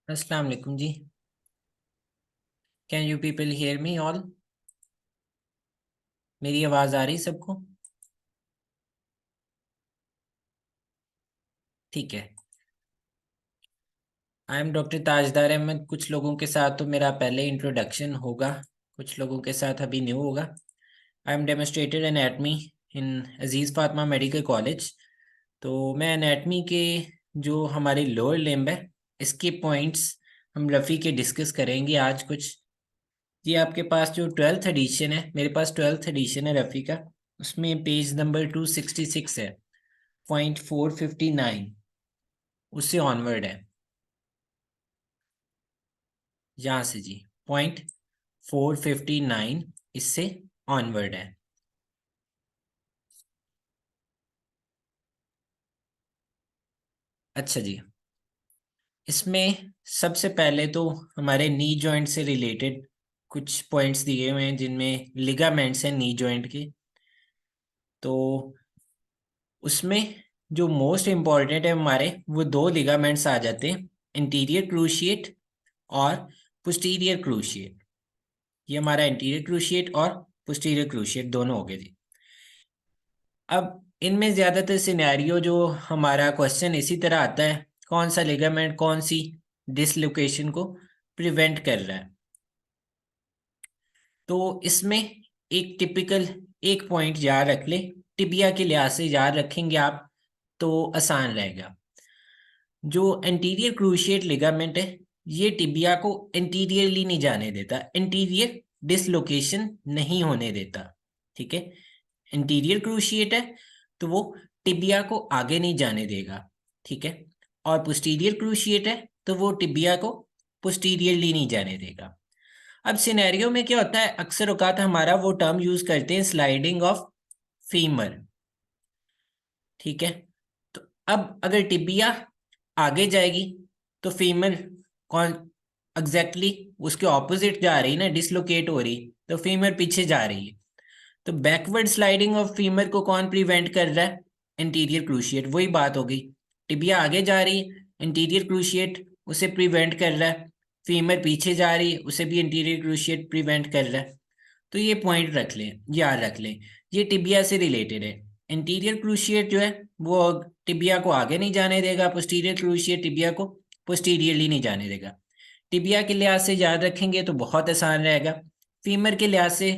अस्सलाम वालेकुम जी। Can you people hear me all? मेरी आवाज़ आ रही सबको? ठीक है। I am doctor Tajdar Ahmad. कुछ लोगों के साथ तो मेरा पहले इंट्रोडक्शन होगा, कुछ लोगों के साथ अभी न्यू होगा। I am demonstrator anatomy in Aziz Fatima medical college. तो मैं एनाटमी के जो हमारे लोअर लिम्ब है, इसके पॉइंट्स हम रफ़ी के डिस्कस करेंगे आज कुछ। ये आपके पास जो 12th एडिशन है, मेरे पास 12th एडिशन है रफ़ी का, उसमें पेज नंबर 266 है, पॉइंट 459 उससे ऑनवर्ड है। यहाँ से जी, पॉइंट 459 इससे ऑनवर्ड है। अच्छा जी, इसमें सबसे पहले तो हमारे नी जॉइंट से रिलेटेड कुछ पॉइंट्स दिए हुए हैं जिनमें लिगामेंट्स हैं नी जॉइंट के। तो उसमें जो मोस्ट इम्पॉर्टेंट है हमारे, वो दो लिगामेंट्स आ जाते हैं, इंटीरियर क्रूशिएट और पोस्टीरियर क्रूशिएट। ये हमारा इंटीरियर क्रूशिएट और पोस्टीरियर क्रूशिएट दोनों हो गए जी। अब इनमें ज्यादातर सिनेरियो जो हमारा क्वेश्चन इसी तरह आता है, कौन सा लिगामेंट कौन सी डिसलोकेशन को प्रिवेंट कर रहा है। तो इसमें एक टिपिकल एक पॉइंट याद रख ले, टिबिया के लिहाज से याद रखेंगे आप तो आसान रहेगा। जो एंटीरियर क्रूशिएट लिगामेंट है, ये टिबिया को एंटीरियरली नहीं जाने देता, एंटीरियर डिसलोकेशन नहीं होने देता। ठीक है, इंटीरियर क्रूशिएट है तो वो टिबिया को आगे नहीं जाने देगा। ठीक है, और पोस्टीरियर क्रूशिएट है तो वो टिबिया को पोस्टीरियरली नहीं जाने देगा। अब सिनेरियो में क्या होता है, अक्सर औकात हमारा वो टर्म यूज करते हैं, स्लाइडिंग ऑफ फीमर। ठीक है, तो अब अगर टिबिया आगे जाएगी तो फीमर कौन एग्जैक्टली उसके ऑपोजिट जा रही है ना, डिसलोकेट हो रही, तो फीमर पीछे जा रही है। तो बैकवर्ड स्लाइडिंग ऑफ फीमर को कौन प्रिवेंट कर रहा है? Interior cruciate. वही बात हो गई, टिबिया आगे जा रही है, इंटीरियर क्रूशिएट उसे प्रिवेंट कर रहा है। फीमर पीछे जा रही है, उसे भी इंटीरियर क्रूशिएट प्रिवेंट कर रहा है। तो ये पॉइंट रख लें, याद रख लें, ये टिबिया से रिलेटेड है। इंटीरियर क्रूशिएट जो है वो टिबिया को आगे नहीं जाने देगा, पोस्टीरियर क्रूशिएट टिबिया को पोस्टीरियरली नहीं जाने देगा। टिबिया के लिहाज से याद रखेंगे तो बहुत आसान रहेगा, फीमर के लिहाज से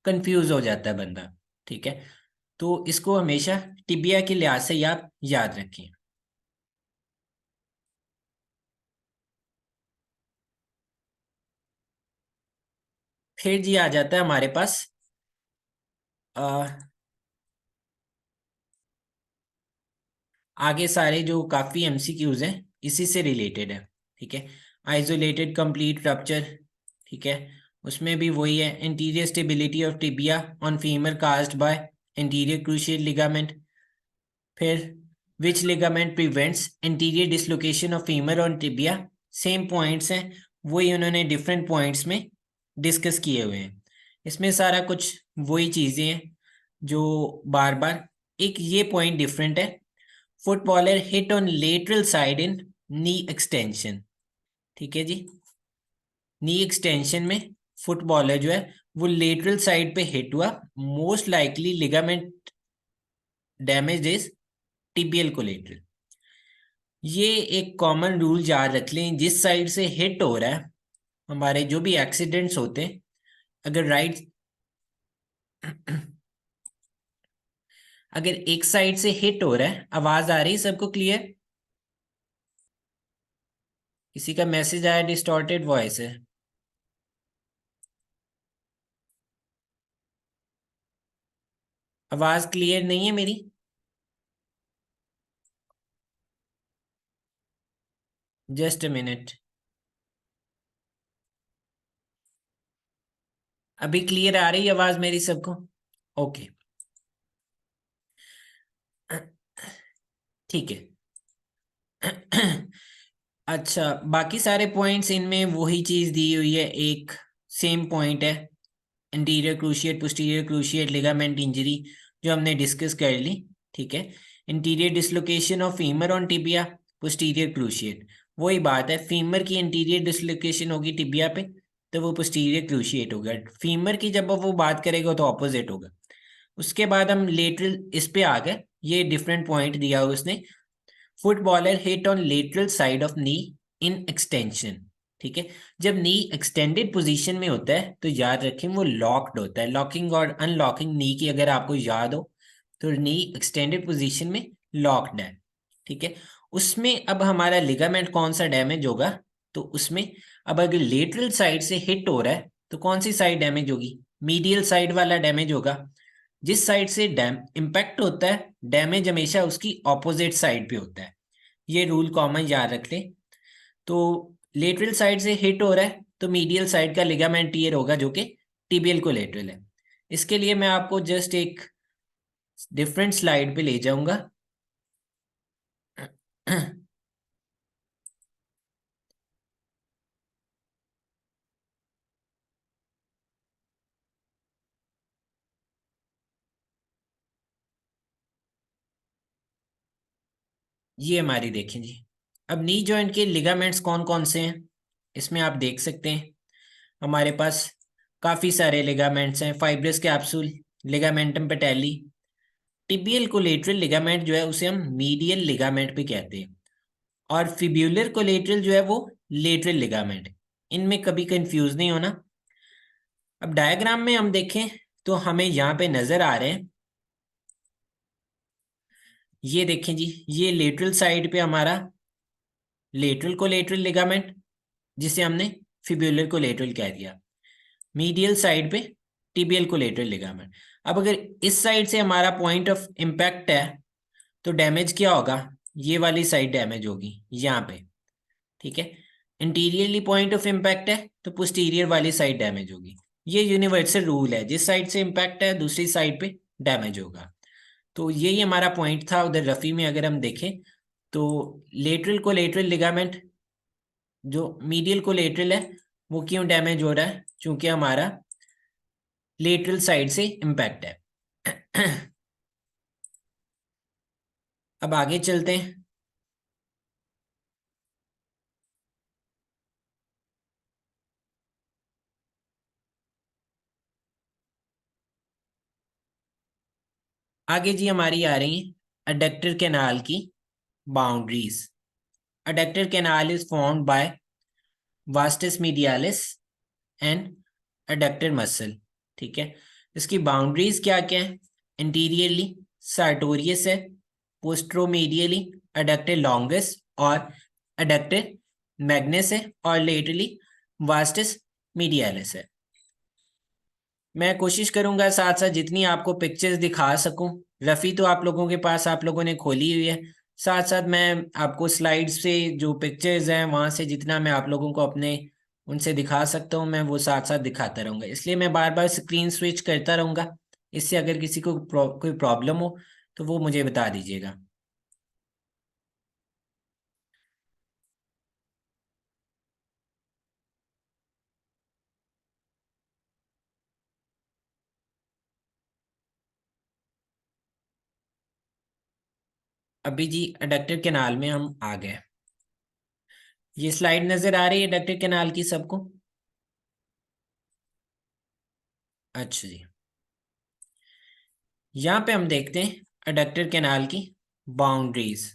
कंफ्यूज हो जाता है बंदा। ठीक है, तो इसको हमेशा टिबिया के लिहाज से आप याद रखें। फिर जी आ जाता है हमारे पास आगे सारे जो काफ़ी एमसीक्यूज हैं इसी से रिलेटेड है। ठीक है, आइसोलेटेड कंप्लीट रप्चर। ठीक है, उसमें भी वही है, anterior stability of tibia on femur caused by anterior cruciate ligament. फिर which ligament prevents anterior dislocation of femur on tibia. Same points हैं, वही उन्होंने डिफरेंट पॉइंट्स में डिस्कस किए हुए हैं। इसमें सारा कुछ वही चीज़ें हैं जो बार बार, एक ये पॉइंट डिफरेंट है, footballer hit on lateral side in knee extension. ठीक है जी, नी एक्सटेंशन में फुटबॉलर जो है वो लेटरल साइड पे हिट हुआ, most likely ligament damage is tibial collateral. ये एक कॉमन रूल याद रख लें, जिस साइड से हिट हो रहा है, हमारे जो भी एक्सीडेंट्स होते हैं, अगर राइट अगर एक साइड से हिट हो रहा है, आवाज आ रही है सबको क्लियर? किसी का मैसेज आया डिस्टॉर्टेड वॉइस है? आवाज क्लियर नहीं है मेरी? जस्ट अ मिनट, अभी क्लियर आ रही है आवाज मेरी सबको? ओके, ठीक है। अच्छा, बाकी सारे पॉइंट्स इनमें वही चीज दी हुई है, एक सेम पॉइंट है, interior cruciate posterior cruciate ligament injury, जो हमने डिस्कस कर ली। ठीक है, interior dislocation of femur on tibia, posterior cruciate, वही बात है, फीमर की इंटीरियर डिसलोकेशन होगी टिबिया पे तो वो पोस्टीरियर क्रूशिएट होगा, फीमर की जब वो बात करेगा तो ऑपोजिट होगा। उसके बाद हम लेटरल इस पे आ गए, ये डिफरेंट पॉइंट दिया हुआ उसने। Footballer hit on lateral side of knee in extension. ठीक है, जब नी एक्सटेंडेड पोजीशन में होता है तो याद रखें वो लॉक्ड होता है। लॉकिंग और अनलॉकिंग नी की अगर आपको याद हो तो नी एक्सटेंडेड पोजीशन में लॉक्ड है। ठीक है, उसमें अब हमारा लिगामेंट कौन सा डैमेज होगा, तो उसमें अब अगर लेटरल साइड से हिट हो रहा है तो कौन सी साइड डैमेज होगी, मीडियल साइड वाला डैमेज होगा। जिस साइड से डैम इम्पैक्ट होता है डैमेज हमेशा उसकी ऑपोजिट साइड पे होता है, ये रूल कॉमन याद रख लें। तो लेटरल साइड से हिट हो रहा है तो मीडियल साइड का लिगामेंट टियर होगा जो कि टिबियल कोलेटरल है। इसके लिए मैं आपको जस्ट एक डिफरेंट स्लाइड पे ले जाऊंगा। ये हमारी देखें जी, अब नी जॉइंट के लिगामेंट्स कौन कौन से हैं इसमें आप देख सकते हैं। हमारे पास काफी सारे लिगामेंट्स हैं, fibrous capsule, ligamentum patellae. Tibial collateral ligament जो है उसे हम मीडियल लिगामेंट भी कहते हैं, और फिब्यूलर कोलेटरल जो है वो लेटरल लिगामेंट। इनमें कभी कंफ्यूज नहीं होना। अब डायग्राम में हम देखें तो हमें यहाँ पे नजर आ रहे हैं, ये देखें जी, ये लेटरल साइड पे हमारा लेटरल कोलेटरल लिगामेंट जिसे हमने फिब्यूलर कोलेटरल कह दिया, मीडियल साइड पे टिबियल कोलेटरल लिगामेंट। अब अगर इस साइड से हमारा पॉइंट ऑफ इम्पैक्ट है तो डैमेज क्या होगा, ये वाली साइड डैमेज होगी यहाँ पे। ठीक है, इंटीरियरली पॉइंट ऑफ इम्पैक्ट है तो पोस्टीरियर वाली साइड डैमेज होगी। ये यूनिवर्सल रूल है, जिस साइड से इम्पैक्ट है दूसरी साइड पे डैमेज होगा। तो यही हमारा पॉइंट था उधर रफी में। अगर हम देखें तो लेटरल कोलेटरल लिगामेंट जो मीडियल कोलेटरल है वो क्यों डैमेज हो रहा है, क्योंकि हमारा लेटरल साइड से इम्पैक्ट है। अब आगे चलते हैं। आगे जी हमारी आ रही है अडक्टर कैनाल की boundaries. Adductor canal is formed by vastus medialis and adductor muscle. ठीक है, इसकी बाउंड्रीज क्या क्या है, इंटीरियरली सार्टोरियस है, पोस्ट्रोमीडियली अडक्टर लॉन्गस और अडक्टर मैग्नस है, और लेटरली वास्टस मीडियालिस है। मैं कोशिश करूंगा साथ साथ जितनी आपको पिक्चर्स दिखा सकूं। रफ़ी तो आप लोगों के पास आप लोगों ने खोली हुई है, साथ साथ मैं आपको स्लाइड्स से जो पिक्चर्स हैं वहां से जितना मैं आप लोगों को अपने उनसे दिखा सकता हूं मैं वो साथ साथ दिखाता रहूंगा, इसलिए मैं बार बार स्क्रीन स्विच करता रहूंगा। इससे अगर किसी को कोई प्रॉब्लम हो तो वो मुझे बता दीजिएगा। अभी जी अडक्टर कैनाल में हम आ गए। ये स्लाइड नजर आ रही है अडक्टर कैनाल की सबको? अच्छा जी, यहाँ पे हम देखते हैं अडक्टर कैनाल की बाउंड्रीज।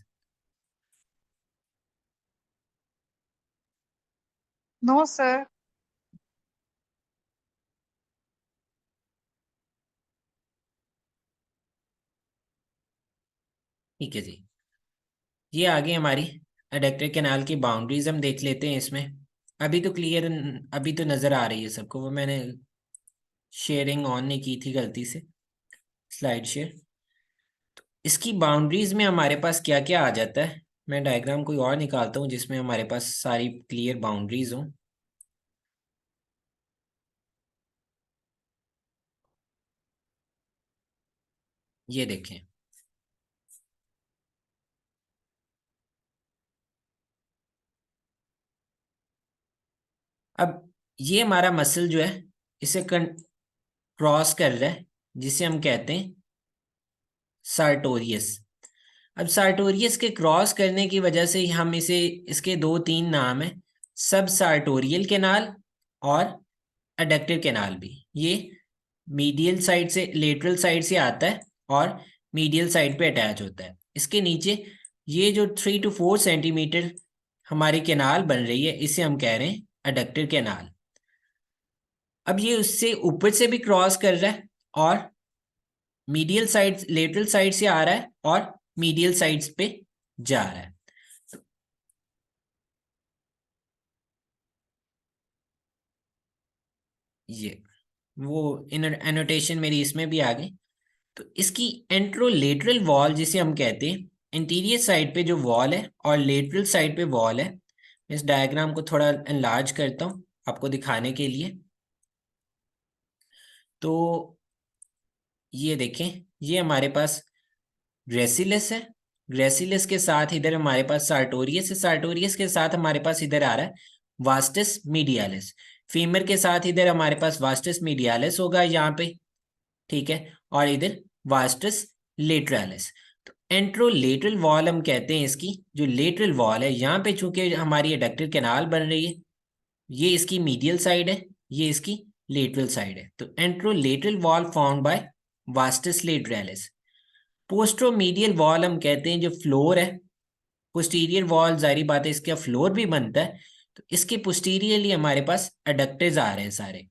No sir. ठीक है जी, ये आगे हमारी अडक्टर कैनाल की बाउंड्रीज हम देख लेते हैं इसमें। अभी तो क्लियर, अभी तो नज़र आ रही है सबको, वो मैंने शेयरिंग ऑन नहीं की थी गलती से, स्लाइड शेयर। इसकी बाउंड्रीज में हमारे पास क्या क्या आ जाता है, मैं डायग्राम कोई और निकालता हूँ जिसमें हमारे पास सारी क्लियर बाउंड्रीज हों। ये देखें, अब ये हमारा मसल जो है इसे क्रॉस कर रहा है जिसे हम कहते हैं सार्टोरियस। अब सार्टोरियस के क्रॉस करने की वजह से हम इसे, इसके दो तीन नाम है, सब सार्टोरियल कैनाल और एडक्टिव कैनाल भी। ये मीडियल साइड से, लेटरल साइड से आता है और मीडियल साइड पे अटैच होता है। इसके नीचे ये जो 3 to 4 सेंटीमीटर हमारी कैनाल बन रही है, इसे हम कह रहे हैं एडक्टिव कैनाल। अब ये उससे ऊपर से भी क्रॉस कर रहा है और मीडियल साइड, लेटरल साइड से आ रहा है और मीडियल साइड्स पे जा रहा है। ये वो एनोटेशन मेरी इसमें भी आ गई। तो इसकी एंट्रोलेटरल वॉल जिसे हम कहते हैं, इंटीरियर साइड पे जो वॉल है और लेटरल साइड पे वॉल है। मैं इस डायग्राम को थोड़ा एनलार्ज करता हूँ आपको दिखाने के लिए। तो ये देखें, ये हमारे पास ग्रेसिलस है, ग्रेसिलस के साथ इधर हमारे पास सार्टोरियस है, सार्टोरियस के साथ हमारे पास इधर आ रहा है वास्टस मीडियालिस। फीमर के साथ इधर हमारे पास वास्टस मीडियालिस होगा यहाँ पे, ठीक है, और इधर वास्टस लेटरालिस। तो एंट्रोलेटरल वॉल हम कहते हैं इसकी, जो लेटरल वॉल है यहाँ पे, चूंकि हमारी एडक्टर कैनाल बन रही है, ये इसकी मीडियल साइड है, ये इसकी लेटरल साइड है। तो anterolateral wall formed by vastus lateralis. Posteromedial wall हम कहते हैं जो फ्लोर है, पोस्टीरियर वॉल जारी बात है इसका फ्लोर भी बनता है। तो इसके पोस्टीरियरली हमारे पास एडक्टर्स आ रहे हैं सारे।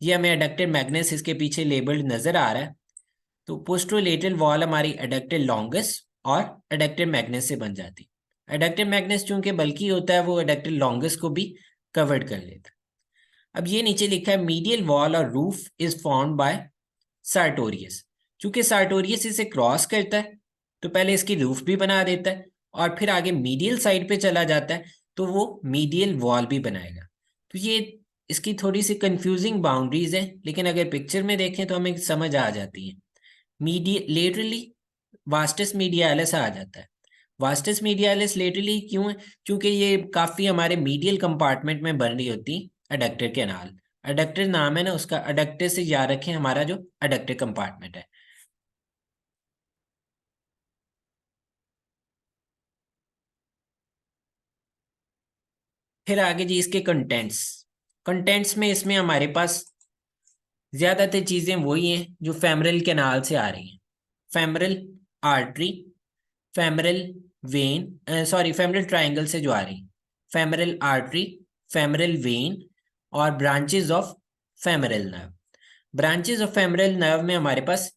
ये हमें एडक्टर मैग्नेस इसके पीछे लेबल्ड नजर आ रहा है। तो पोस्टरोलेटरल वॉल हमारी एडक्टर लॉन्गस और एडक्टर मैग्नेस से बन जाती। एडक्टर मैग्नेस चूंकि बल्कि होता है, वो एडक्टर लॉन्गस को भी कवर्ड कर लेता है। अब ये नीचे लिखा है मीडियल वॉल और roof is formed by sartorius. चूंकि सार्टोरियस इसे क्रॉस करता है, तो पहले इसकी रूफ भी बना देता है और फिर आगे मीडियल साइड पे चला जाता है, तो वो मीडियल वॉल भी बनाएगा। तो ये इसकी थोड़ी सी कंफ्यूजिंग बाउंड्रीज है, लेकिन अगर पिक्चर में देखें तो हमें समझ आ जाती है। लेटरली वास्टस मीडियालिस आ जाता है। वास्टस मीडियालिस लेटरली क्यों है? क्योंकि ये काफी हमारे मीडियल कंपार्टमेंट में बन रही होती अडक्टर कैनाल। अडक्टर नाम है ना उसका, अडक्टर से याद रखें हमारा जो अडक्टर कंपार्टमेंट है। फिर आगे जी इसके कंटेंट्स। कंटेंट्स में इसमें हमारे पास ज्यादातर चीजें वही हैं जो फेमरल कैनाल से आ रही हैं। Femoral artery, femoral when, sorry femoral triangle से जो आ रही, फेमरल आर्टरी, फेमरल वेन और branches of femoral nerve. Branches of femoral nerve में हमारे पास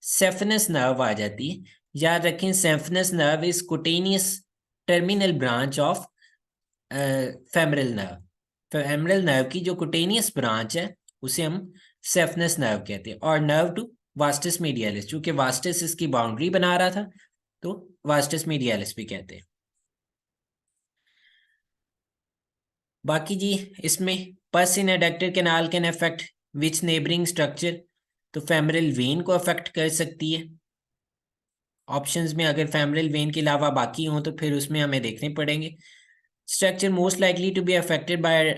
सेफनस नर्व आ जाती है। याद रखें, saphenous nerve is cutaneous terminal branch of femoral nerve. Femoral nerve की जो कुटेनियस ब्रांच है उसे हम सेफनस नर्व कहते हैं। और नर्व टू वास्टस मीडियालिस, चूंकि वास्टस इसकी बाउंड्री बना रहा था, तो वास्टस मीडियालिस भी कहते हैं। बाकी जी इसमें pus in adductor canal can affect which neighbouring structure. तो फेमरल वेन को अफेक्ट कर सकती है। ऑप्शंस में अगर फेमरल वेन के अलावा बाकी हो तो फिर उसमें हमें देखने पड़ेंगे। Structure most likely to be affected by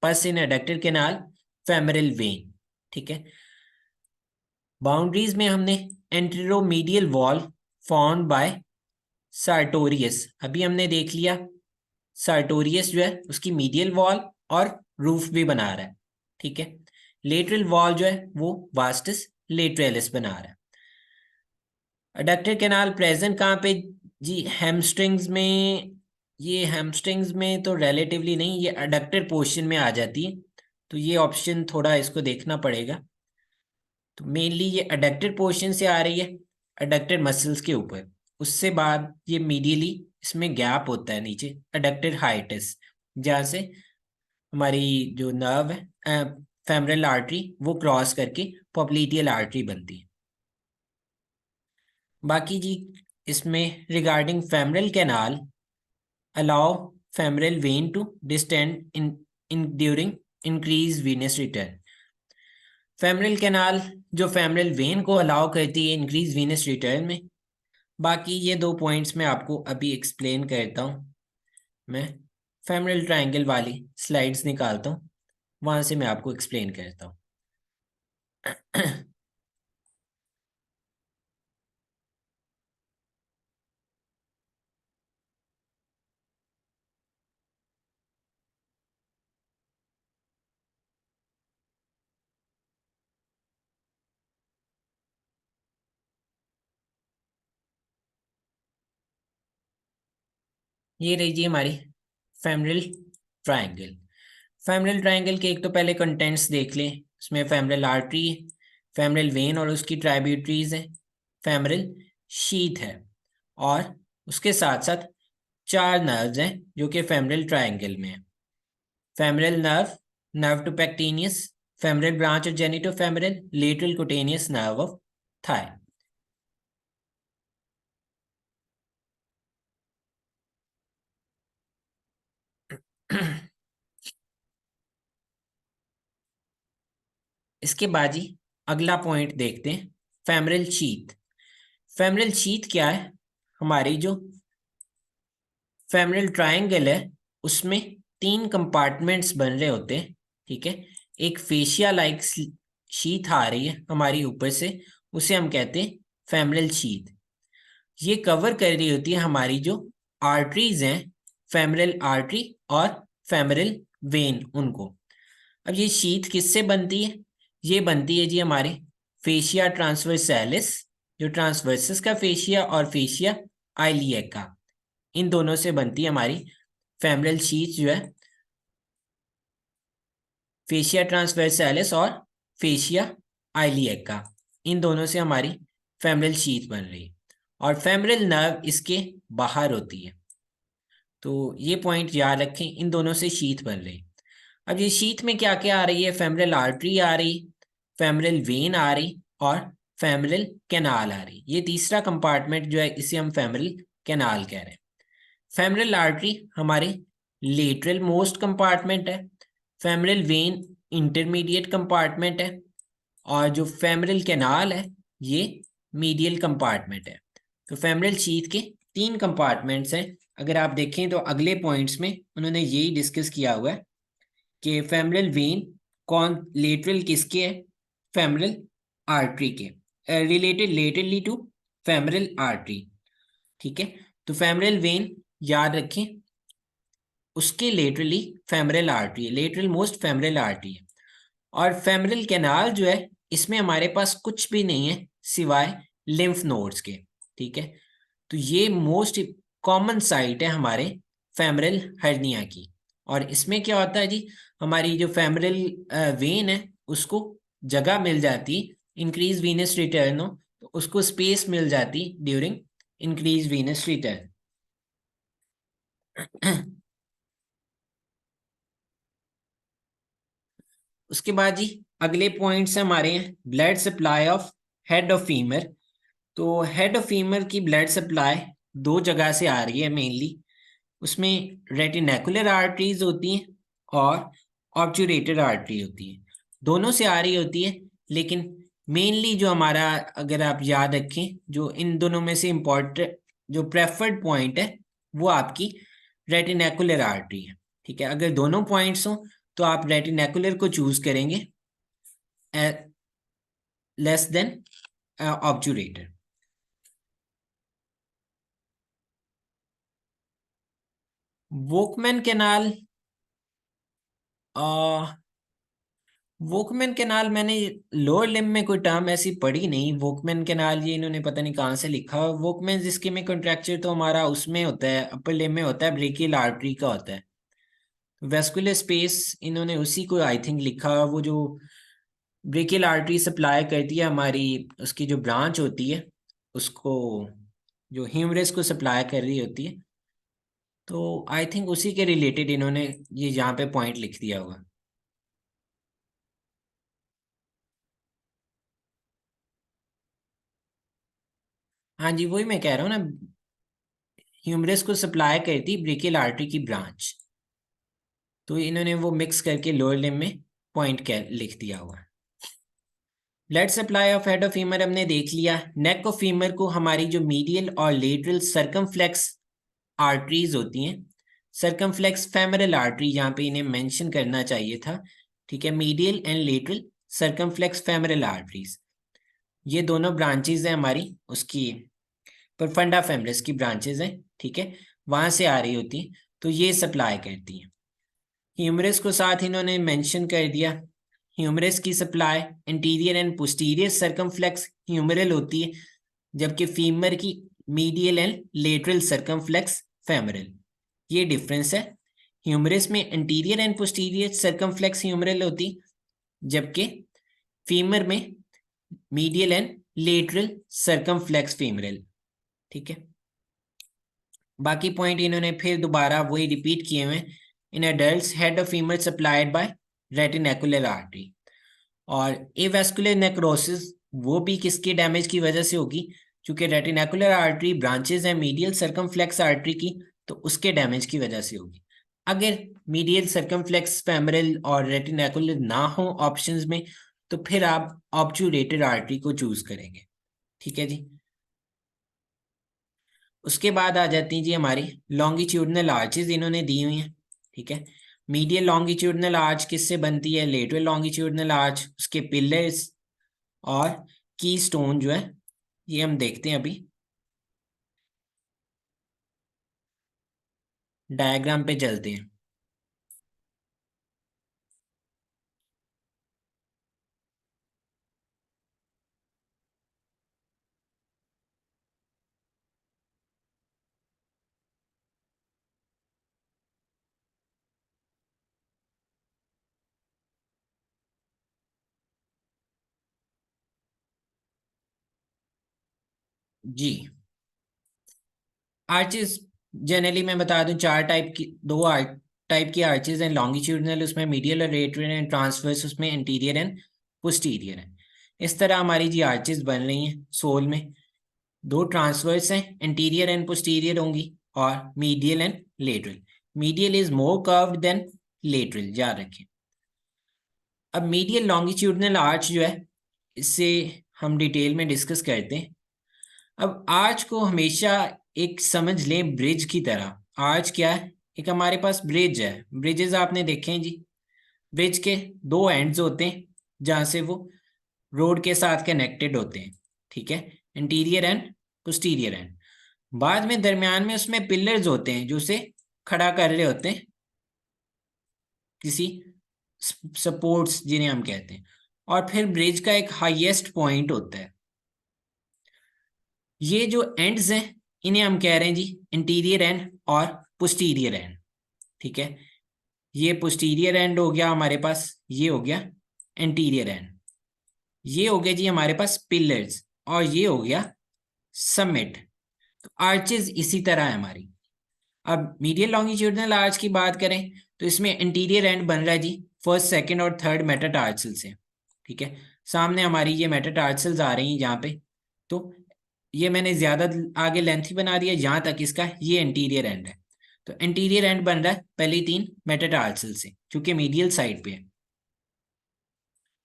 pus in adductor canal, femoral vein, ठीक है। बाउंड्रीज में हमने anteromedial wall formed by sartorius, अभी हमने देख लिया। सार्टोरियस जो है उसकी मीडियल वॉल और रूफ भी बना रहा है, ठीक है। लेटरल वॉल जो है वो वास्टस लेटरलिस बना रहा है। अडक्टर कैनाल प्रेजेंट कहाँ पे जी? हैमस्ट्रिंग्स में। ये हैमस्ट्रिंग्स में तो रिलेटिवली नहीं, ये अडक्टर पोर्शन में आ जाती है। तो ये ऑप्शन थोड़ा इसको देखना पड़ेगा। तो मेनली ये अडक्टर पोर्शन से आ रही है, अडक्टर मसल्स के ऊपर। उससे बाद ये मीडियली इसमें गैप होता है नीचे, अडक्टर हाइटस, जहाँ से हमारी जो नर्व है फेमरल आर्टरी वो क्रॉस करके पॉप्लिटियल आर्टरी बनती है। बाकी जी इसमें regarding femoral canal, allow femoral vein to distend in during increase venous return. Femoral canal जो फेमरल वेन को अलाउ करती है इंक्रीज वीनस रिटर्न में। बाकी ये दो पॉइंट्स मैं आपको अभी एक्सप्लेन करता हूँ। मैं फेमरल ट्रायंगल वाली स्लाइड्स निकालता हूँ, वहां से मैं आपको एक्सप्लेन करता हूँ। ये रही जी हमारी फेमरल ट्रायंगल। फेमरल ट्रायंगल के एक तो पहले कंटेंट्स देख लें। इसमें फेमरल आर्टरी, फेमरल वेन और उसकी ट्राइब्यूटरीज है, फेमरल शीथ है, और उसके साथ साथ 4 नर्व्स हैं जो कि फेमरल ट्रायंगल में है। Femoral nerve, nerve to pectineus, femoral branch of genitofemoral, lateral cutaneous nerve of thigh. इसके बाद जी अगला पॉइंट देखते हैं, फेमरल शीथ। फेमरल शीथ क्या है? हमारी जो फेमरल ट्रायंगल है उसमें 3 कंपार्टमेंट्स बन रहे होते हैं, ठीक है। एक फेशिया लाइक शीथ आ रही है हमारी ऊपर से, उसे हम कहते हैं फेमरल शीथ। ये कवर कर रही होती है हमारी जो आर्टरीज हैं, फेमरल आर्टरी और फेमरल वेन, उनको। अब ये शीथ किससे बनती है? ये बनती है जी हमारे फेशिया ट्रांसवर्सैलिस, जो ट्रांसवर्सस का फेशिया, और फेशिया आइलिएक का, इन दोनों से बनती है हमारी फेमरल शीथ जो है, फेशिया ट्रांसवर्सैलिस और फेशिया आइलिएक का, इन दोनों से हमारी फेमरल शीथ बन रही है। और फेमरल नर्व इसके बाहर होती है। तो ये पॉइंट याद रखें, इन दोनों से शीथ बन रही। अब ये शीथ में क्या क्या आ रही है? फेमरल आर्टरी आ रही, फेमरल वेन आ रही, और फेमरल कैनाल आ रही। ये तीसरा कंपार्टमेंट जो है इसे हम फेमरल कैनाल कह रहे हैं। फेमरल आर्टरी हमारे लेटरल मोस्ट कंपार्टमेंट है, फेमरल वेन इंटरमीडिएट कंपार्टमेंट है, और जो फेमरल कैनाल है ये मीडियल कंपार्टमेंट है। तो फेमरल शीथ के 3 कंपार्टमेंट्स हैं। अगर आप देखें तो अगले पॉइंट्स में उन्होंने यही डिस्कस किया हुआ है कि फेमरल वेन कौन लेटरल किसके है? फेमरल आर्टरी के, related laterally to femoral artery, ठीक है। तो फेमरल वेन याद रखें, उसके लेटरली फेमरल आर्टरी है, लेटरल मोस्ट फेमरल आर्टरी है। और फेमरल कैनाल जो है इसमें हमारे पास कुछ भी नहीं है सिवाय लिम्फ नोड्स के, ठीक है। तो ये मोस्ट कॉमन साइट है हमारे फेमरल हर्निया की। और इसमें क्या होता है जी, हमारी जो फेमरल वेन है उसको जगह मिल जाती, इंक्रीज वीनस रिटर्न हो तो उसको स्पेस मिल जाती ड्यूरिंग इंक्रीज वीनस रिटर्न। उसके बाद जी अगले पॉइंट्स हमारे हैं blood supply of head of femur. तो हेड ऑफ फीमर की ब्लड सप्लाई 2 जगह से आ रही है मेनली। उसमें रेटिनेकुलर आर्टरीज होती हैं और ऑब्चुरेटर आर्टरी होती है, दोनों से आ रही होती है। लेकिन मेनली जो हमारा, अगर आप याद रखें, जो इन दोनों में से इम्पोर्टेंट जो प्रेफर्ड पॉइंट है वो आपकी रेटिनेकुलर आर्टरी है, ठीक है। अगर दोनों पॉइंट्स हो तो आप रेटिनेकुलर को चूज करेंगे लेस देन ऑब्चुरेटर। वोकमैन कैनाल, वोकमैन कैनाल मैंने लोअर लिम्ब में कोई टर्म ऐसी पढ़ी नहीं। वोकमैन कैनाल ये इन्होंने पता नहीं कहाँ से लिखा। वोकमैन जिसके में कंट्रैक्चर तो हमारा उसमें होता है, अपर लिम्ब में होता है, ब्रेकियल आर्टरी का होता है। वेस्कुलर स्पेस इन्होंने उसी को आई थिंक लिखा, वो जो ब्रेकियल आर्टरी सप्लाई करती है हमारी, उसकी जो ब्रांच होती है उसको, जो ह्यूमरस को सप्लाई कर रही होती है। तो आई थिंक उसी के रिलेटेड इन्होंने ये यहाँ पे पॉइंट लिख दिया होगा। हाँ जी, वही मैं कह रहा हूँ ना, ह्यूमरस को सप्लाई करती ब्रेकियल आर्टरी की ब्रांच। तो इन्होंने वो मिक्स करके लोअर लिम्ब में पॉइंट लिख दिया हुआ है। Blood supply of head of femur हमने देख लिया। नेक ऑफ फीमर को हमारी जो मीडियल और लेटरल सर्कमफ्लेक्स आर्टरीज होती हैं, सर्कमफ्लेक्स फेमरल आर्टरी यहाँ पे इन्हें मेंशन करना चाहिए था, ठीक है। Medial and lateral circumflex femoral arteries, ये दोनों ब्रांचेज हैं हमारी उसकी, परफंडा फेमरस की ब्रांचेज हैं, ठीक है, वहां से आ रही होती हैं। तो ये सप्लाई करती हैं। ह्यूमरस को साथ इन्होंने मेंशन कर दिया। ह्यूमरस की supply interior and posterior circumflex humeral होती है, जबकि फीमर की medial and lateral circumflex femoral. ये डिफरेंस है। ह्यूमरस में anterior and posterior circumflex humeral होती, जबकि फीमर में medial and lateral circumflex femoral. ठीक है, बाकी पॉइंट इन्होंने फिर दोबारा वही रिपीट किए हुए। In adults head of femur supplied by retinacular artery. और एवास्कुलर नेक्रोसिस वो भी किसके डैमेज की वजह से होगी, क्योंकि रेटिनेकुलर आर्टरी ब्रांचेस है मीडियल सर्कमफ्लेक्स आर्टरी की, तो उसके डैमेज की वजह से होगी। अगर मीडियल सर्कमफ्लेक्स फेमरल और रेटिनेकुलर ना हो ऑप्शंस में, तो फिर आप ऑब्चुरेटेड आर्टरी को चूज करेंगे। ठीक है जी। उसके बाद आ जाती हैं जी हमारी लॉन्गिट्यूडनल आर्चेस, इन्होंने दी हुई हैं। ठीक है, मीडियल लॉन्गिट्यूडनल आर्च किससे बनती है, लेटरल लॉन्गिट्यूडनल आर्च, उसके पिलर्स और की स्टोन जो है, ये हम देखते हैं अभी डायग्राम पे चलते हैं। जी, आर्चेस जनरली मैं बता दूं चार टाइप की, दो टाइप की आर्चेस हैं लॉन्गिट्यूडनल, उसमें मीडियल और लेटरल एंड ट्रांसवर्स उसमें इंटीरियर एंड पोस्टीरियर है। इस तरह हमारी जी आर्चेस बन रही हैं सोल में। दो ट्रांसवर्स हैं, इंटीरियर एंड पोस्टीरियर होंगी, और medial and lateral. Medial is more curved than lateral, याद रखें। अब मीडियल लॉन्गिट्यूडनल आर्च जो है, इससे हम डिटेल में डिस्कस करते हैं। अब आर्च को हमेशा एक समझ लें ब्रिज की तरह। आर्च क्या है, एक हमारे पास ब्रिज है। ब्रिजेस आपने देखे हैं जी, ब्रिज के दो एंड्स होते हैं जहां से वो रोड के साथ कनेक्टेड होते हैं। ठीक है, इंटीरियर एंड पोस्टीरियर एंड। बाद में दरमियान में उसमें पिलर्स होते हैं जो उसे खड़ा कर रहे होते हैं, किसी सपोर्ट्स जिन्हें हम कहते हैं। और फिर ब्रिज का एक हाईएस्ट पॉइंट होता है। ये जो एंड्स हैं इन्हें हम कह रहे हैं जी इंटीरियर एंड और पोस्टीरियर एंड। ठीक है, ये पोस्टीरियर एंड हो गया हमारे पास, ये हो गया इंटीरियर एंड। ये हो गया जी हमारे पास पिलर्स, और ये हो गया समिट। तो आर्चेस इसी तरह है हमारी। अब मीडियल लॉन्गिट्यूडनल आर्च की बात करें तो इसमें इंटीरियर एंड बन रहा है जी फर्स्ट, सेकंड और थर्ड मेटाटार्सल से। ठीक है, सामने हमारी ये मेटाटार्सल्स आ रही हैं यहाँ पे। तो ये मैंने ज्यादा आगे लेंथी बना दिया, जहां तक इसका ये इंटीरियर एंड है। तो इंटीरियर एंड बन रहा है पहली तीन मेटाटार्सल से, क्योंकि मीडियल साइड पे है।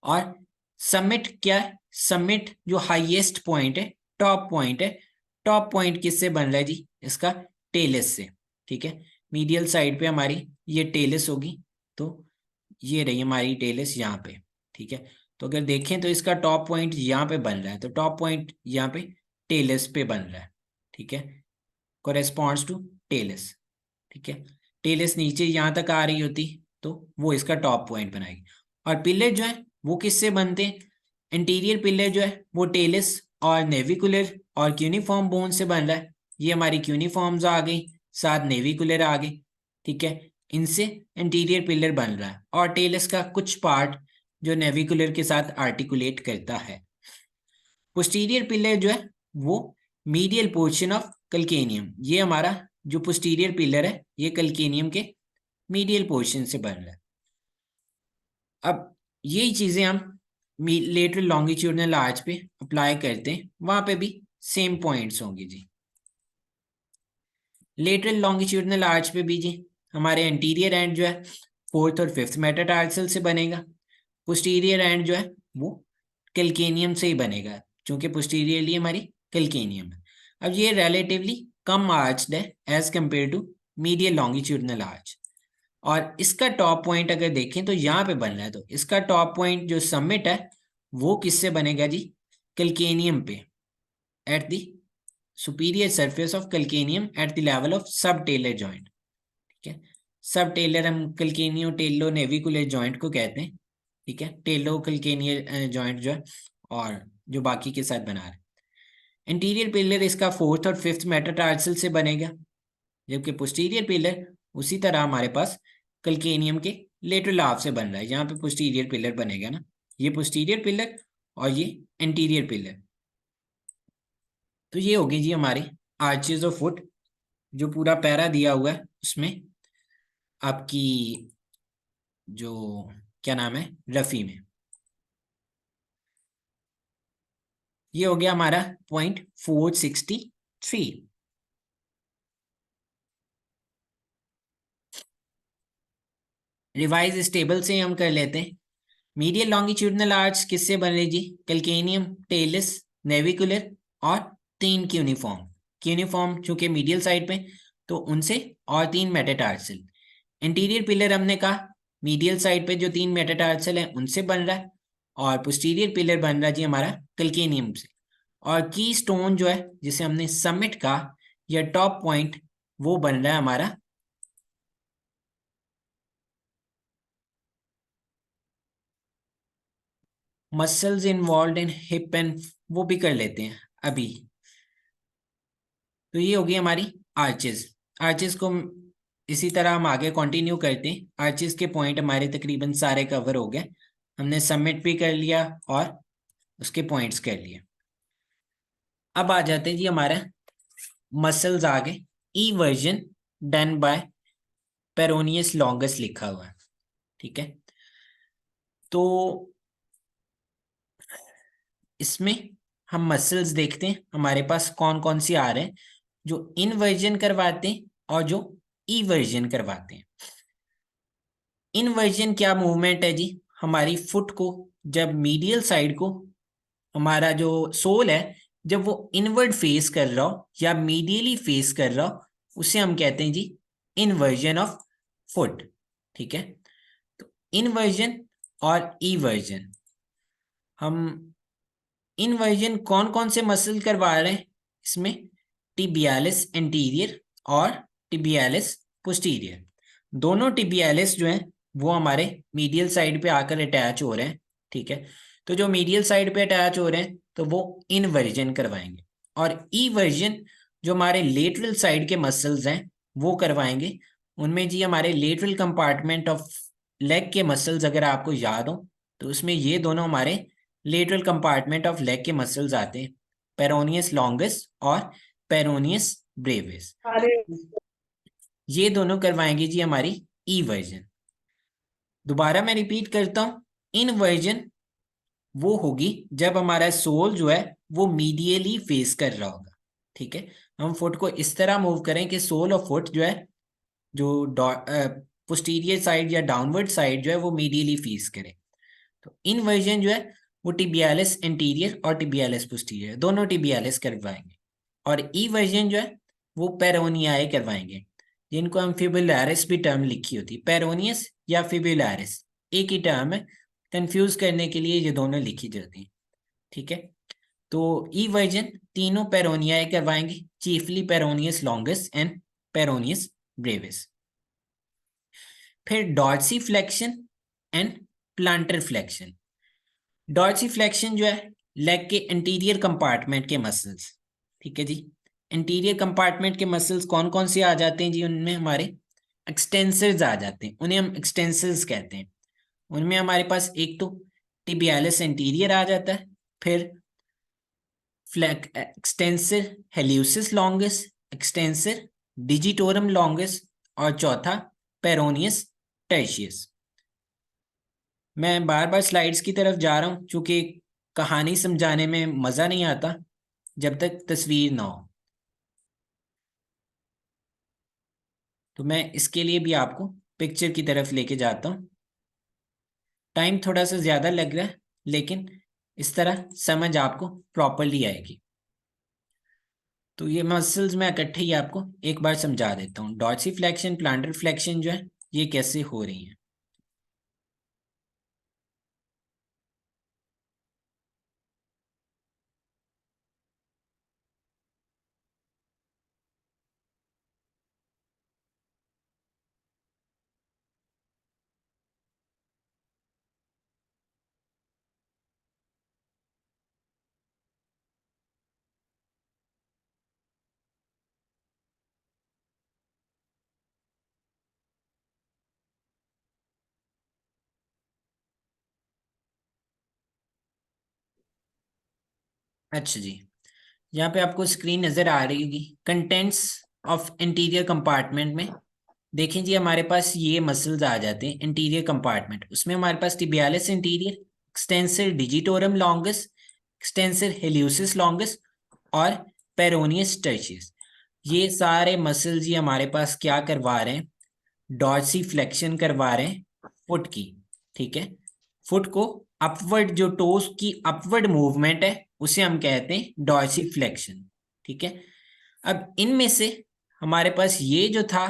और समिट क्या है, समिट जो हाईएस्ट पॉइंट है, टॉप पॉइंट है। टॉप पॉइंट किससे बन रहा है जी, इसका टेलस से। ठीक है, मीडियल साइड पे हमारी ये टेलस होगी, तो ये रही हमारी टेलस यहाँ पे। ठीक है, तो अगर देखें तो इसका टॉप पॉइंट यहाँ पे बन रहा है, तो टॉप पॉइंट यहाँ पे टेलस पे बन रहा है। ठीक है, कोरेस्पॉन्ड्स टू टेलस। ठीक है, टेलस नीचे यहाँ तक आ रही होती तो वो इसका टॉप पॉइंट बनाएगी। और पिलर जो है वो किससे बनते हैं, इंटीरियर पिलर जो है वो टेलस और नेविकुलर और क्यूनिफॉर्म बोन से बन रहा है। ये हमारी क्यूनिफॉर्म्स आ गई, साथ नेविकुलर आ गई। ठीक है, इनसे इंटीरियर पिलर बन रहा है, और टेलस का कुछ पार्ट जो नेविकुलर के साथ आर्टिकुलेट करता है। पोस्टीरियर पिलर जो है वो मीडियल पोर्शन ऑफ कल्केनियम, ये हमारा जो पोस्टीरियर पिलर है ये कल्केनियम के मीडियल पोर्शन से बन रहा है। अब यही चीजें हम लेटरल लॉन्गिट्यूडनल आर्च पे अप्लाई करते हैं, वहां पे भी सेम पॉइंट्स होंगे जी। लेटरल लॉन्गिट्यूडनल आर्च पे भी जी हमारे इंटीरियर एंड जो है फोर्थ और फिफ्थ मेटाटार्सल से बनेगा। पोस्टीरियर एंड जो है वो कैल्केनियम से ही बनेगा, क्योंकि पोस्टीरियरली हमारी कैल्केनियम है। अब ये रिलेटिवली कम आर्च्ड है as compare to medial longitudinal arch. और इसका टॉप पॉइंट अगर देखें तो यहाँ पे बन रहा है, तो इसका टॉप पॉइंट जो समिट है वो किससे बनेगा जी, कैल्केनियम पे, at the superior surface of calcaneum at the level of सब टेलर जॉइंट। ठीक है, सब टेलर हम कैल्केनियो टेलो नेविकुलर जॉइंट को कहते हैं। ठीक है, टेलो कैल्केनियर जॉइंट जो है, और जो बाकी के साथ बना रहे। इंटीरियर पिलर इसका फोर्थ और फिफ्थ मेटाटार्सल से बनेगा। जबकि पोस्टीरियर पिलर उसी तरह हमारे पास कल्केनियम के लेटरल हाफ से बन रहा है। यहाँ पे पोस्टीरियर पिलर बनेगा ना, ये पोस्टीरियर पिलर और ये एंटीरियर पिलर। तो ये होगी जी हमारी आर्चेज ऑफ फुट, जो पूरा पैरा दिया हुआ है उसमें आपकी जो क्या नाम है रफी में। ये हो गया हमारा पॉइंट 463। रिवाइज स्टेबल से हम कर लेते हैं। मीडियल लॉन्गिट्यूडनल आर्च किससे बन रही जी? कैल्केनियम, टेलिस, नेविकुलर और तीन क्यूनिफॉर्म। क्यूनिफॉर्म चूंकि मीडियल साइड पे तो उनसे, और तीन मेटाटार्सल। इंटीरियर पिलर हमने कहा मीडियल साइड पे जो तीन मेटाटार्सल है उनसे बन रहा है, और पोस्टीरियर पिलर बन रहा है जी हमारा कैल्केनियम से। और की स्टोन जो है जिसे हमने समिट कहा या टॉप पॉइंट, वो बन रहा है हमारा muscles involve in hip and, वो भी कर लेते हैं अभी। तो ये होगी हमारी आर्चेस। आर्चेस को इसी तरह हम आगे कंटिन्यू करते हैं। आर्चेस के पॉइंट हमारे तकरीबन सारे कवर हो गए, हमने सबमिट भी कर लिया और उसके पॉइंट्स कर लिए। अब आ जाते हैं जी हमारा मसल्स आगे। Eversion done by peroneus longus लिखा हुआ है, ठीक है। तो इसमें हम मसल्स देखते हैं हमारे पास कौन कौन सी आ रहे हैं, जो इनवर्जन करवाते हैं और जो ईवर्जन करवाते हैं। इनवर्जन क्या मूवमेंट है जी? हमारी फुट को जब मीडियल साइड को हमारा जो सोल है जब वो इनवर्ड फेस कर रहा हो या मीडियली फेस कर रहा हो, उसे हम कहते हैं जी इनवर्जन ऑफ फुट, ठीक है। तो इनवर्जन और ईवर्जन, हम इनवर्जन कौन कौन से मसल करवा रहे हैं इसमें? टिबियालिस एंटीरियर और टिबियालिस पोस्टीरियर। दोनों टिबियालिस जो हैं वो हमारे मीडियल साइड पे आकर अटैच हो रहे हैं, ठीक है। तो जो मीडियल साइड पे अटैच हो रहे हैं तो वो इनवर्जन करवाएंगे, और ई वर्जन जो हमारे लेटरल साइड के मसल्स हैं वो करवाएंगे। उनमें जी हमारे लेटरल कंपार्टमेंट ऑफ लेग के मसल्स अगर आपको याद हो तो उसमें ये दोनों हमारे लेटरल कंपार्टमेंट ऑफ लेग के मसल्स आते हैं, पेरोनियस लॉन्गस और पेरोनियस ब्रेविस। अरे ये दोनों करवाएंगे जी हमारी ई वर्जन। दोबारा मैं रिपीट करता हूं, इन वर्जन वो होगी जब हमारा सोल जो है वो मीडियली फेस कर रहा होगा, ठीक है। हम फुट को इस तरह मूव करें कि सोल ऑफ फुट जो है जो पोस्टीरियर साइड या डाउनवर्ड साइड जो है वो मीडियली फेस करे। तो इनवर्जन जो है वो टिबियालिस एंटीरियर और टिबियालिस पोस्टीरियर दोनों टिबियालिस करवाएंगे, और ई वर्जन जो है वो पेरोनियाए करवाएंगे, जिनको हम फिबुलारिस भी टर्म लिखी होती है। पेरोनियस या फिबुलारिस एक ही टर्म है, कंफ्यूज करने के लिए ये दोनों लिखी जाती है, ठीक है। तो ई वर्जन तीनों पेरोनियाए करवाएंगे, chiefly peroneus longus and peroneus brevis. फिर dorsiflexion and plantar flexion. Dorsiflexion जो है लेग के इंटीरियर कंपार्टमेंट के मसल्स, ठीक है जी। इंटीरियर कंपार्टमेंट के मसल्स कौन कौन से आ जाते हैं जी? उनमें हमारे एक्सटेंसर्स आ जाते हैं, उन्हें हम एक्सटेंसर्स कहते हैं। उनमें हमारे पास एक तो टिबियालिस एंटीरियर आ जाता है, फिर फ्लैक extensor hallucis longus, extensor digitorum longus, और चौथा पेरोनियस टर्शियस। मैं बार बार स्लाइड्स की तरफ जा रहा हूँ क्योंकि कहानी समझाने में मज़ा नहीं आता जब तक तस्वीर ना हो। तो मैं इसके लिए भी आपको पिक्चर की तरफ लेके जाता हूँ। टाइम थोड़ा सा ज़्यादा लग रहा है लेकिन इस तरह समझ आपको प्रॉपरली आएगी। तो ये मसल्स मैं इकट्ठे ही आपको एक बार समझा देता हूँ। डॉर्सी फ्लेक्शन प्लांटर फ्लेक्शन जो है ये कैसे हो रही है। अच्छा जी, यहाँ पे आपको स्क्रीन नजर आ रही होगी, कंटेंट्स ऑफ इंटीरियर कंपार्टमेंट में। देखें जी, हमारे पास ये मसल्स आ जाते हैं इंटीरियर कंपार्टमेंट। उसमें हमारे पास tibialis anterior, extensor digitorum longus, extensor hallucis longus और पेरोनियस टर्चियस। ये सारे मसल्स ही हमारे पास क्या करवा रहे हैं, डॉर्सी फ्लेक्शन करवा रहे हैं फुट की। ठीक है, फुट को अपवर्ड, जो टोस की अपवर्ड मूवमेंट है उसे हम कहते हैं डॉर्सी फ्लेक्शन। ठीक है, अब इनमें से हमारे पास ये जो था,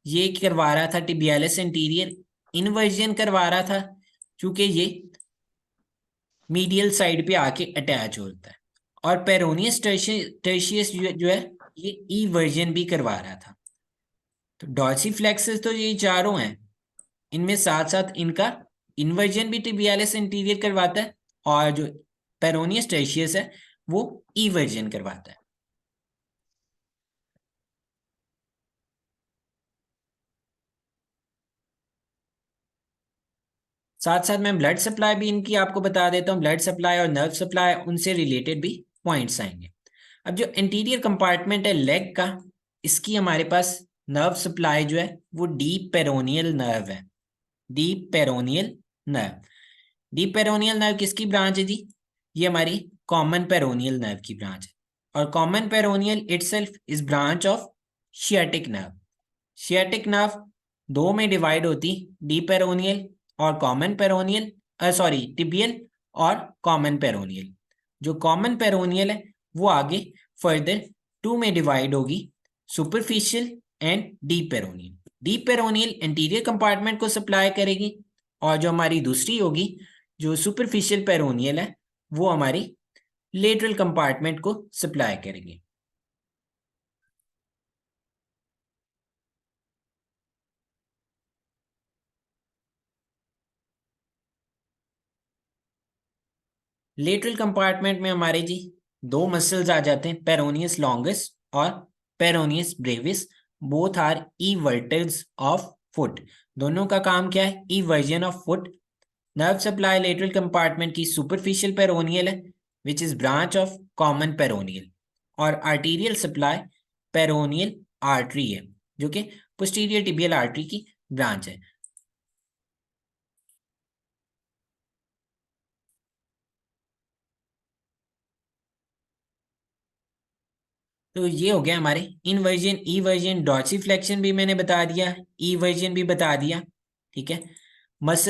ये करवा रहा था टिबियालिस इंटीरियर इन्वर्जन करवा रहा था, क्योंकि ये मीडियल साइड पे आके अटैच होता है। और पेरोनियस टर्शियस जो है, ये ई वर्जन भी करवा रहा था। तो डॉर्सीफ्लेक्सेस तो ये चारों हैं, इनमें साथ साथ इनका इन्वर्जन भी टिबियालिस इंटीरियर करवाता है, और जो पेरोनियस टर्शियस है वो ई वर्जन करवाता है। साथ साथ मैं ब्लड सप्लाई भी इनकी आपको बता देता हूँ। ब्लड सप्लाई और नर्व सप्लाई, उनसे रिलेटेड भी पॉइंट्स आएंगे। अब जो इंटीरियर कंपार्टमेंट है लेग का, इसकी हमारे पास नर्व सप्लाई जो है वो डीप पेरोनियल नर्व है। Deep peroneal nerve, deep peroneal nerve किसकी ब्रांच है जी? ये हमारी कॉमन पेरोनियल नर्व की ब्रांच है। और common peroneal itself is branch of sciatic nerve. Sciatic nerve दो में डिवाइड होती, डीप पेरोनियल और कॉमन पेरोनियल, सॉरी टिबियल और कॉमन पेरोनियल। जो कॉमन पेरोनियल है वो आगे फर्दर टू में डिवाइड होगी, superficial and deep peroneal. Deep peroneal interior compartment को सप्लाई करेगी, और जो हमारी दूसरी होगी, जो सुपरफिशियल पेरोनियल है, वो हमारी लेटरल कंपार्टमेंट को सप्लाई करेगी। लेटरल कंपार्टमेंट में हमारे जी दो मसल्स आ जाते हैं, पेरोनियस लॉन्गस और peroneus brevis. Both are everters of foot. दोनों का काम क्या है? Eversion of foot. Nerve supply lateral compartment की सुपरफिशियल पेरोनियल है, which is branch of common peroneal. और आर्टीरियल सप्लाई पेरोनियल आर्टरी है, जो कि पोस्टीरियर टिबियल आर्टरी की ब्रांच है। तो ये हो गया हमारे इनवर्जन, ई वर्जन, डॉर्सी फ्लेक्शन भी मैंने बता दिया, ई वर्जन भी बता दिया। ठीक है, मसल